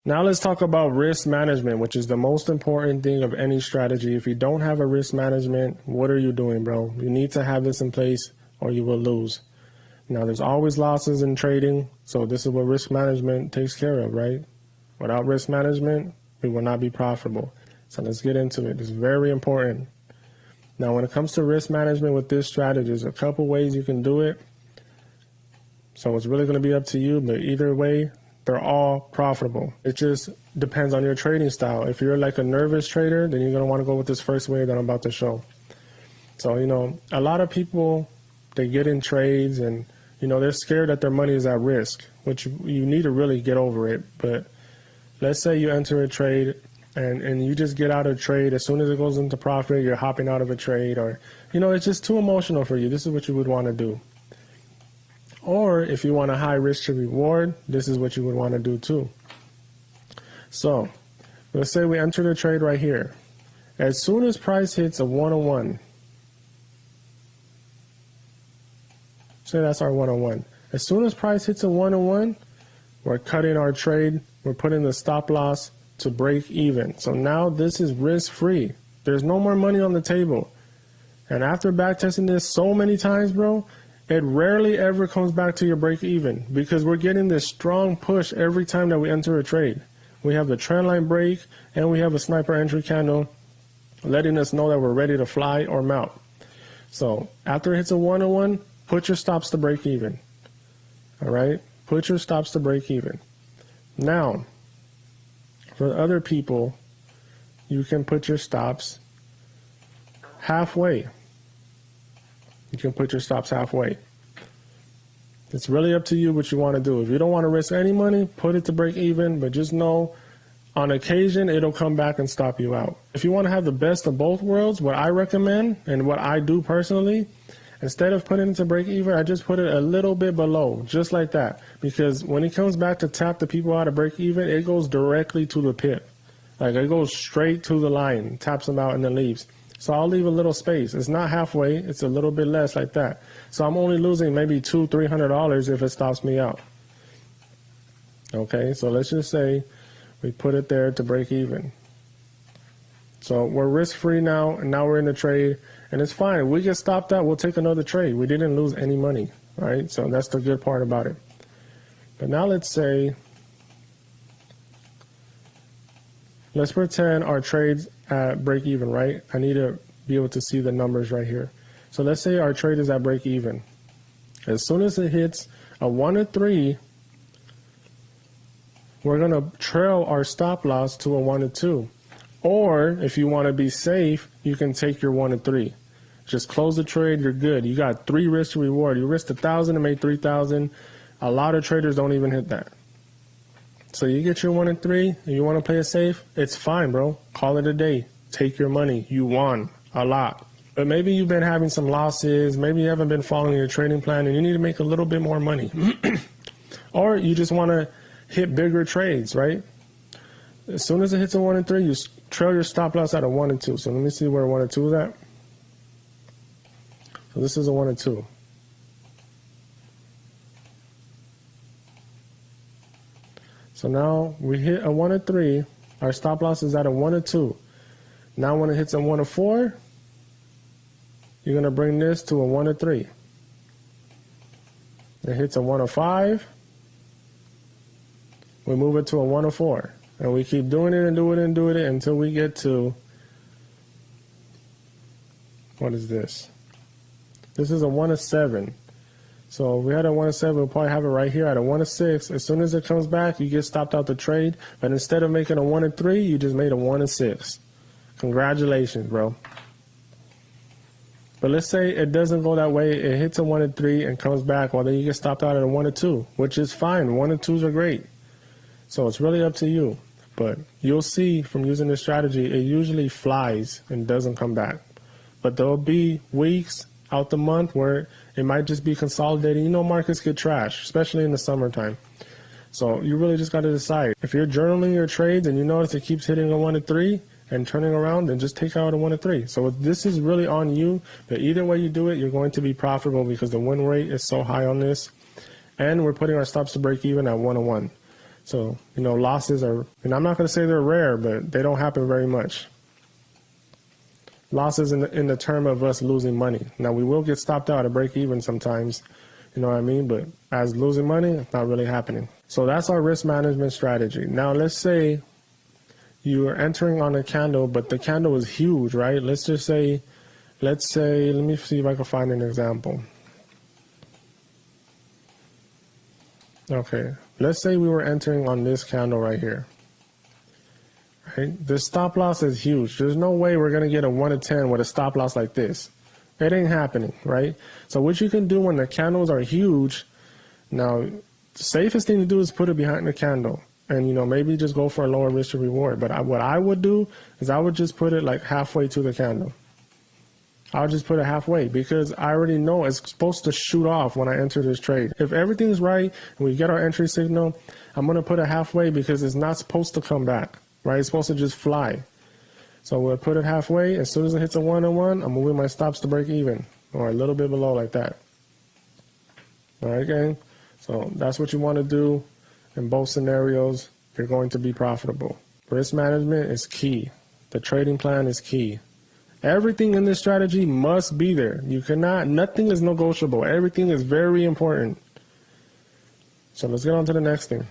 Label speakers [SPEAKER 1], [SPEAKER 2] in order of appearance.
[SPEAKER 1] Now let's talk about risk management, which is the most important thing of any strategy. If you don't have a risk management, what are you doing, bro? You need to have this in place or you will lose. Now there's always losses in trading, so this is what risk management takes care of, right? Without risk management, we will not be profitable. So let's get into it. It's very important. Now when it comes to risk management with this strategy, there's a couple ways you can do it. So it's really going to be up to you, but either way, they're all profitable. It just depends on your trading style. If you're like a nervous trader, then you're going to want to go with this first way that I'm about to show. So, a lot of people, they get in trades and, they're scared that their money is at risk, which you need to really get over it. But let's say you enter a trade and you just get out of trade. As soon as it goes into profit, you're hopping out of a trade, or, it's just too emotional for you. This is what you would want to do. Or if you want a high risk to reward, this is what you would want to do too. So let's say we enter the trade right here. As soon as price hits a 101, say that's our 101. As soon as price hits a 101, we're cutting our trade. We're putting the stop loss to break even. So now this is risk free. There's no more money on the table. And after backtesting this so many times, bro, it rarely ever comes back to your break even because we're getting this strong push every time that we enter a trade. We have the trend line break and we have a sniper entry candle letting us know that we're ready to fly or mount. So after it hits a 101, put your stops to break even. All right, put your stops to break even. Now, for other people, you can put your stops halfway. You can put your stops halfway. It's really up to you what you want to do. If you don't want to risk any money, put it to break even, but just know on occasion it'll come back and stop you out. If you want to have the best of both worlds, what I recommend and what I do personally, instead of putting it to break even, I just put it a little bit below, just like that. Because when it comes back to tap the people out of break even, it goes directly to the pip. Like it goes straight to the line, taps them out and then leaves. So I'll leave a little space. It's not halfway, it's a little bit less like that. So I'm only losing maybe $200-300 if it stops me out. Okay, so let's just say we put it there to break even. So we're risk free now, and now we're in the trade, and it's fine. If we get stopped out, we'll take another trade. We didn't lose any money, right? So that's the good part about it. But now let's say, let's pretend our trade's at break even, right? I need to be able to see the numbers right here. So let's say our trade is at break even. As soon as it hits a 1 or 3, we're going to trail our stop loss to a 1 or 2. Or if you want to be safe, you can take your 1 or 3. Just close the trade, you're good. You got 3 risks to reward. You risked 1,000 and made 3,000. A lot of traders don't even hit that. So you get your 1 and 3, and you want to play it safe, it's fine, bro. Call it a day. Take your money. You won a lot. But maybe you've been having some losses. Maybe you haven't been following your trading plan, and you need to make a little bit more money. Or you just want to hit bigger trades, right? As soon as it hits a 1 and 3, you trail your stop loss at a 1 and 2. So let me see where 1 and 2 is at. So this is a 1 and 2. So now we hit a 1 and 3. Our stop loss is at a 1 and 2. Now when it hits a 1 and 4, you're going to bring this to a 1 and 3. It hits a 1 and 5. We move it to a 1 and 4. And we keep doing it and doing it and doing it until we get to, what is this? This is a 1 and 7. So we had a 1 and 7, we'll probably have it right here at a 1 and 6. As soon as it comes back, you get stopped out the trade. But instead of making a 1 and 3, you just made a 1 and 6. Congratulations, bro. But let's say it doesn't go that way. It hits a 1 and 3 and comes back. Well, then you get stopped out at a 1 and 2, which is fine. 1 and 2s are great. So it's really up to you. But you'll see from using this strategy, it usually flies and doesn't come back. But there'll be weeks out the month where it might just be consolidating. You know, markets get trashed, especially in the summertime. So you really just got to decide. If you're journaling your trades and you notice it keeps hitting a 1 and 3 and turning around, then just take out a 1 and 3. So this is really on you. But either way you do it, you're going to be profitable because the win rate is so high on this. And we're putting our stops to break even at 1 and 1. So, losses are, and I'm not going to say they're rare, but they don't happen very much. Losses in the term of us losing money. Now, we will get stopped out at break even sometimes, you know what I mean? But as losing money, it's not really happening. So that's our risk management strategy. Now, let's say you are entering on a candle, but the candle is huge, right? Let's say, let me see if I can find an example. Okay, let's say we were entering on this candle right here. Right? The stop loss is huge. There's no way we're going to get a 1 to 10 with a stop loss like this. It ain't happening, right? So what you can do when the candles are huge, now, the safest thing to do is put it behind the candle and, maybe just go for a lower risk to reward. But what I would do is I would just put it like halfway to the candle. I'll just put it halfway because I already know it's supposed to shoot off when I enter this trade. If everything's right and we get our entry signal, I'm going to put it halfway because it's not supposed to come back, right? It's supposed to just fly. So we'll put it halfway. As soon as it hits a 1-on-1, I'm moving my stops to break even or a little bit below like that. All right, gang? So that's what you want to do in both scenarios. You're going to be profitable. Risk management is key. The trading plan is key. Everything in this strategy must be there. You cannot, nothing is negotiable. Everything is very important. So let's get on to the next thing.